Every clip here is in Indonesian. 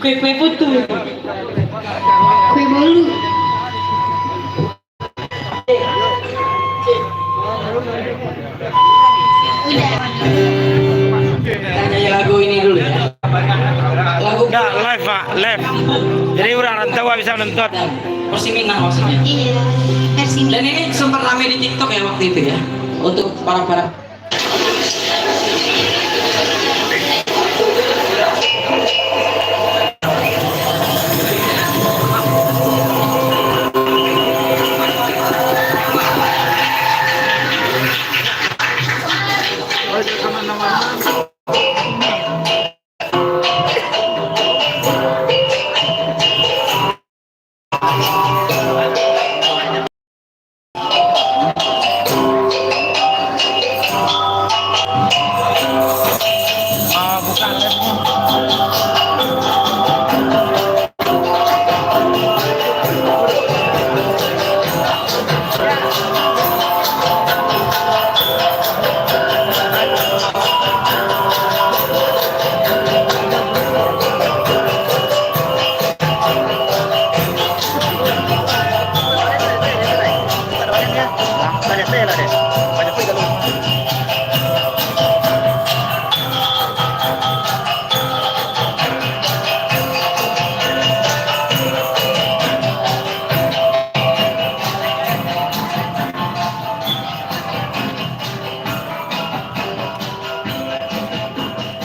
Kue-kue putu. Kue bolu. Tanya lagu ini dulu ya. Lagu enggak live Pak, live. Jadi orang rantau bisa menonton. Versi Minang maksudnya. Iya, versi. Dan ini sempat ramai di TikTok ya waktu itu ya. Untuk para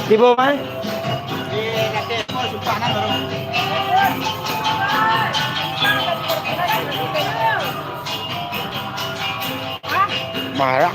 Tibo mai? Marah.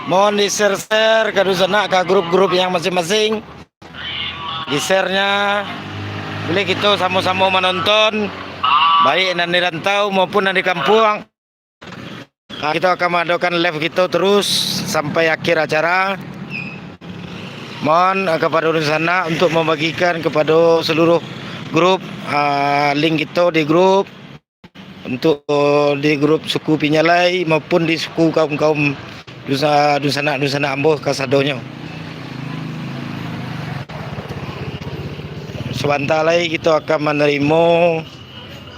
Mohon di-share ke sana ke grup-grup yang masing-masing. Di-share-nya. Bila kita sama-sama menonton, baik yang di rantau maupun yang di kampung. Nah, kita akan mengadakan live kita terus sampai akhir acara. Mohon kepada di sana untuk membagikan kepada seluruh grup link kita di grup, untuk di grup suku Pinyalai maupun di suku kaum-kaum Dusana Ambo Kasadonyo. Sebentar lagi kita akan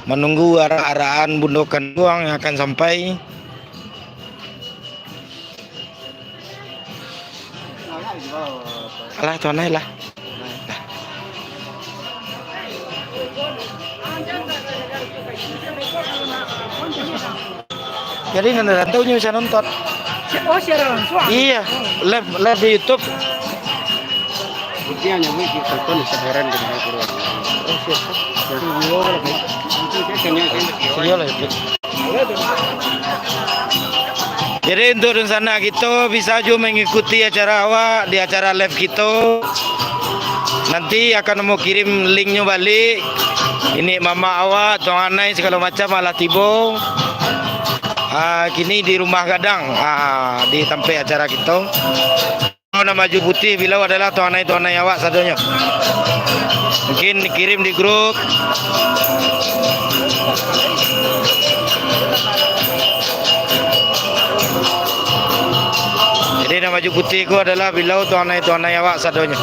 menunggu arah-arahan bundokan uang yang akan sampai. Lah tuan naik lah. Jadi nanda rantaunya bisa nonton. Oh, siaran suara. Iya, live di YouTube. Dia hanya mungkin tonton sebaran dengan itu. Oh, siapa? Iya lah itu. Jadi untuk rencana kita bisa juga mengikuti acara awak di acara live kita. Nanti akan mau kirim linknya balik. Ini mama awak, tuan anai segala macam malah tibo. Kini di rumah gadang di tempat acara kita. Nama maju putih bilau adalah tuan anai awak sadonya. Mungkin dikirim di grup. Jadi nama maju putih ku adalah bilau tuan anai awak sadonya.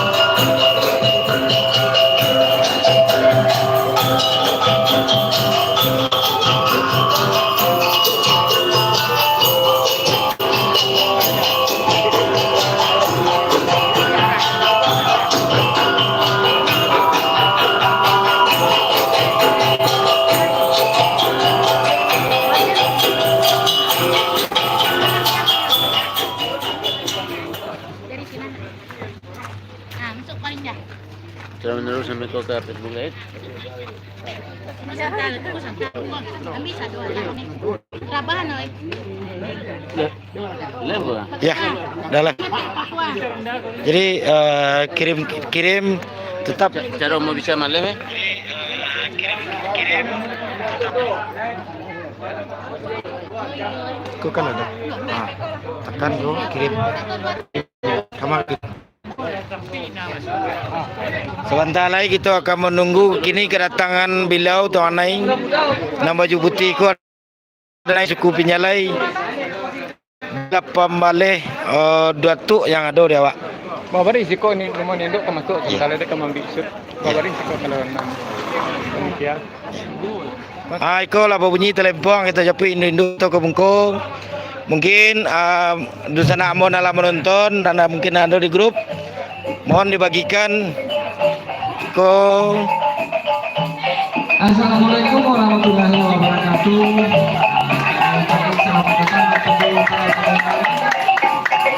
Terus menerus sampai kau ke Facebook Live. Bisa dua ini. Rabahan oi. Live lah. Ya, dalam. Jadi kirim tetap. Cara mau bisa malam Kau kan ada. Tekan kau kirim. Kamar. Sebentar lagi kita akan menunggu kini kedatangan bilau tuan Nai nama baju putih ku ada suku Pinyalai 8 balik 2 tuk yang ada dia awak. Mabari siko ni rumah induk ke masuk kalau dia ke mambisut. Mabari siko kalau enam. Demikian. Iko lah bunyi telepon kita japui induk tu ke bungkung. Mungkin di sana mau nala menonton dan mungkin ada di grup. Mohon dibagikan ke. Assalamualaikum warahmatullahi wabarakatuh.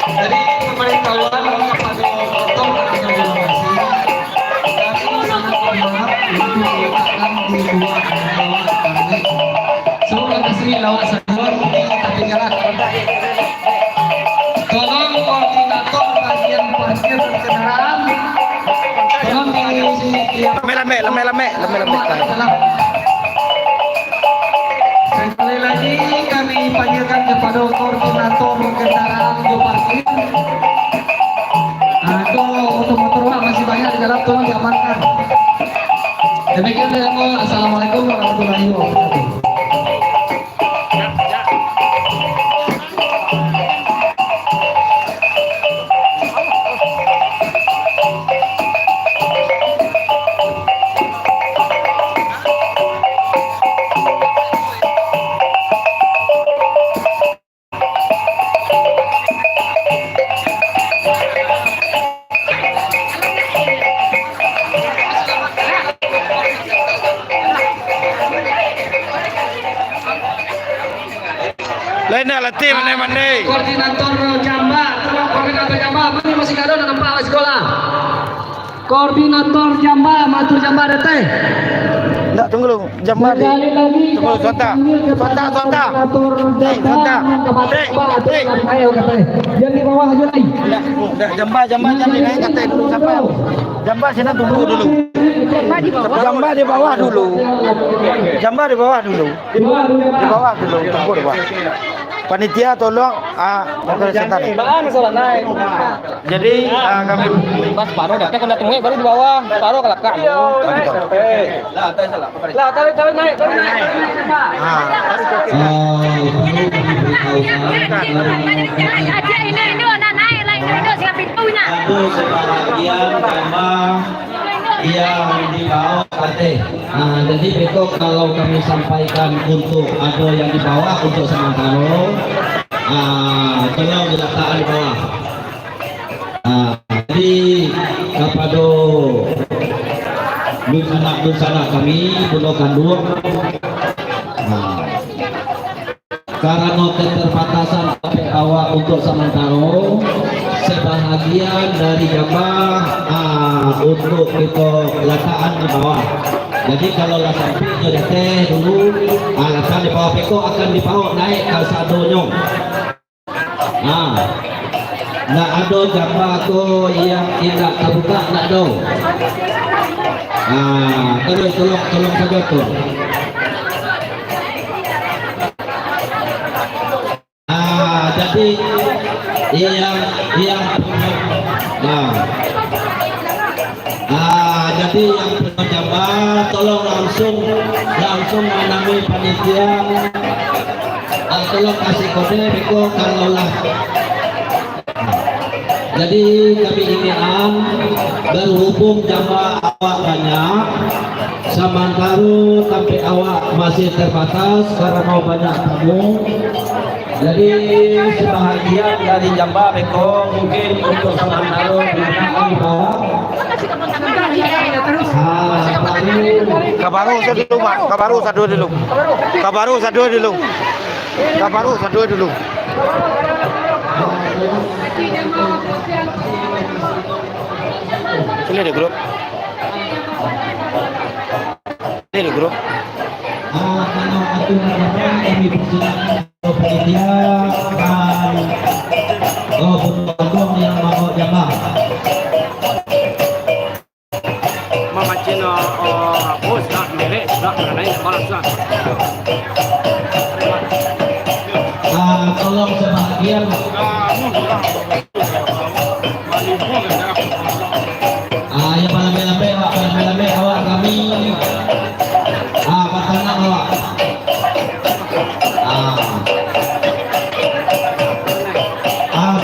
Jadi pemberitahuan kepada potong dan informasi. Kami sangat berharap untuk diletakkan di luar lawak kami. Semoga kesini lawak sadar tapi jalan. Tolong koordinator bagian parkir kendaraan. Tolong di sini. Lame. Sekali lagi kami panggilkan kepada koordinator kendaraan di parkir. Kalau untuk motor masih banyak di dalam, tolong diamankan. Demikian demo. Assalamualaikum warahmatullahi wabarakatuh. Lainnya latih mana. Koordinator Jamba, tolong koordinator Jamba, mana masih kado dan nampak sekolah. Koordinator Jamba, Matur Jamba datang. Enggak, tunggu dulu. Jamba di. Tunggu, Sonta. Yang di bawah aja lagi. Enggak, Jamba jangan naik kata dulu sampai. Jamba sini tunggu dulu. Jamba di bawah dulu. Tunggu di bawah. Panitia tolong motor Masalah naik. Jadi kami Pas paruh dah. Kena temui baru di bawah. Paruh ke belakang. Lah, tarik naik. Yang di bawah kate. Jadi besok kalau kami sampaikan untuk ada yang di bawah untuk sementara, tolong diletakkan di bawah. Jadi Dun sana kami pulau kandung. Nah, karena keterbatasan awak untuk sementara, sebahagian dari jamaah untuk kita letakkan di bawah. Jadi kalau lah sampai jadi teh dulu, letakkan di bawah peko akan dibawa naik ke sadonyo. Nak ada jamaah tu yang tidak terbuka nak ada. Terus tolong saja tu. Jadi yang jadi yang pejabat tolong langsung menamai panitia, tolong kasih kode Biko kalau lah. Jadi kami ingin berhubung jamaah awak banyak, sementara sampai awak masih terbatas karena banyak tamu. Jadi sebahagian dari jamaah Beko mungkin untuk sementara gunakan di bawah. Kabaru satu dulu. Ini ada grup. Kalau aturan kami persilakan panitia dan penonton yang mau jamaah. Mama Cina bos nak merek nak naik balasan. Tolong sebahagian yang malam-malam awak kami pasangan awak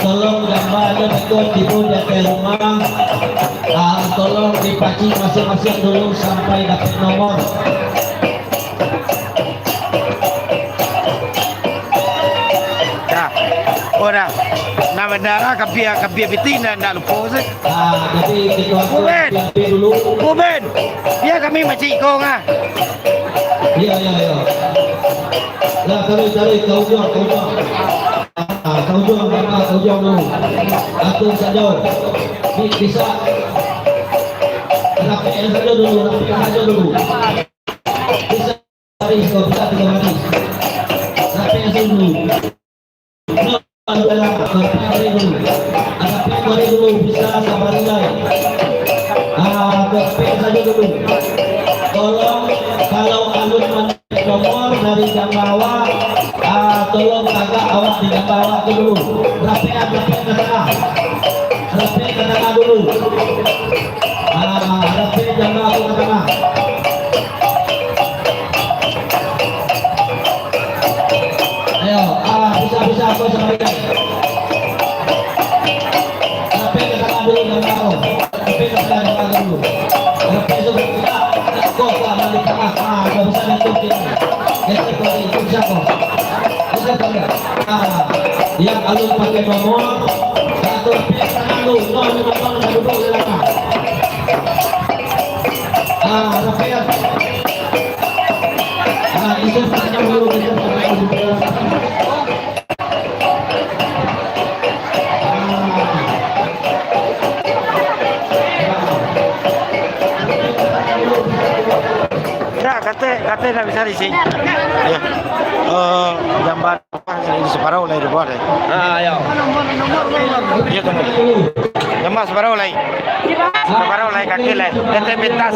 tolong gambarnya betul tipu dari rumah, tolong dipaci masing-masing dulu sampai dapat nomor. Ora, nama darah kapia betina ndak lupa sih. Jadi kita dulu. Kuben, dia kami macik kong Iya. Nah, cari kau jual dulu. Atur saja. Bisa. Rapikan saja dulu. Bisa cari kau bisa 3 hari. Rapikan dulu. Ada dulu bisa sabar nilai. Saja dulu. Tolong kalau alun nomor dari jamaah, tolong agak awak di jamaah dulu. Rapikan ke tengah. Rapikan ke tengah dulu. Rapikan jamaah ke tengah. Ayo, bisa aku sampaikan. Rapikan ke tengah dulu jamaah. Rapikan ke tengah dulu. Rapikan sebentar. Kok ada di tengah, nggak bisa nyentuhin. Jadi kalau itu bisa kok. Bisa tidak? Yang alun pakai nomor, satu alun, nomor duduk di belakang. Rapian. Itu panjang dulu kita sampai di belakang. Kata nak bisa di sini. Ya. Gambar apa di separuh lagi dibuat. Ya. Ya tunggu. Gambar separuh lagi. Separuh lagi kaki lagi. Kata pentas.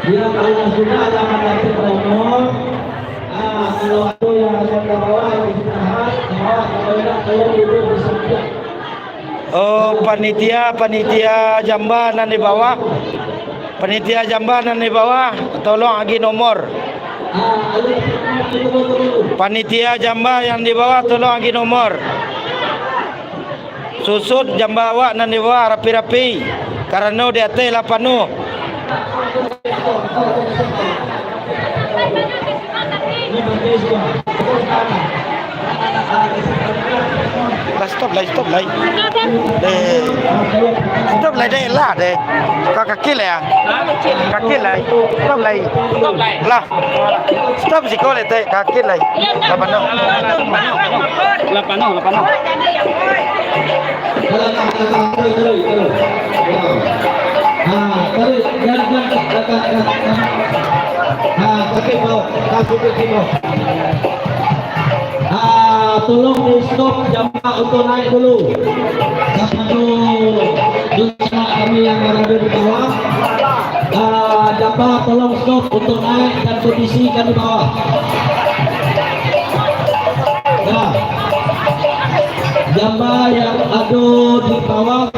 Dia kalau sudah ada mendapat nomor, kalau aku yang ada di bawah yang ditahan, kalau itu bisa. Panitia jambanan di bawah. Panitia jambanan di bawah, tolong agi nomor. Panitia jamba yang di bawah tolong agi nomor. Susut jamba awak nan di bawah rapi-rapi. Karena di atas lah penuh. semua. Fokus ke kanan. Stop lah. Stop lah deh lah deh. Kau kaki lah ya. Kaki lah. Stop lah. Lah. Stop sih kau leh kaki lah. Lapan no. Terus. Jangan. Kaki bawah. Tolong di stop jamaah untuk naik dulu. Jemaah kami yang berada di bawah. Jamaah tolong stop untuk naik dan kondisikan di bawah. Ya. Jamaah yang ada di bawah,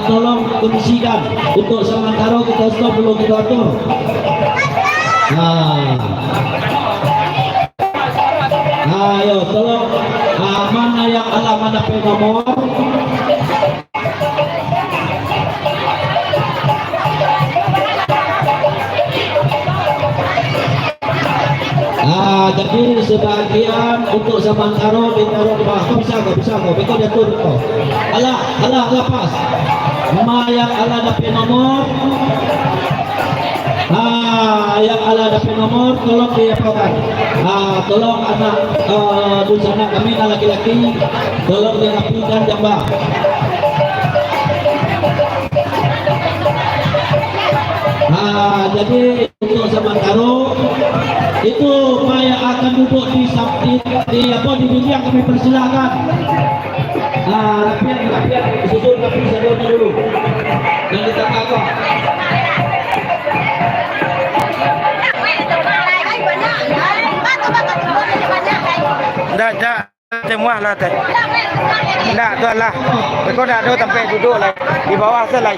tolong kondisikan. Untuk sementara kita stop dulu, kita atur. Ayo tolong mana yang alamat dapat nomor. Jadi sebagian untuk sementara ditaruh di bawah. Kau bisa kau betul dia turun kau. Alah lepas. Yang ala dapat nomor. Yang ala dapat nomor tolong diapakan. Tolong anak di sana kami laki-laki tolong dirapikan jambah. Jadi untuk sementara itu Maya akan duduk di bilik yang kami persilakan. Rapian susun tapi sadar dulu. Dan kita kakak. Dah semua lah teh. Dah tu lah. Beko dah ada sampai duduk lah di bawah selai.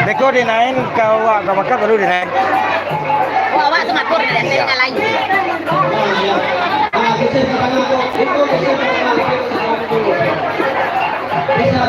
Beko dinain kau makan baru dinain. Awak tu ngatur dia dengan lain. Bisa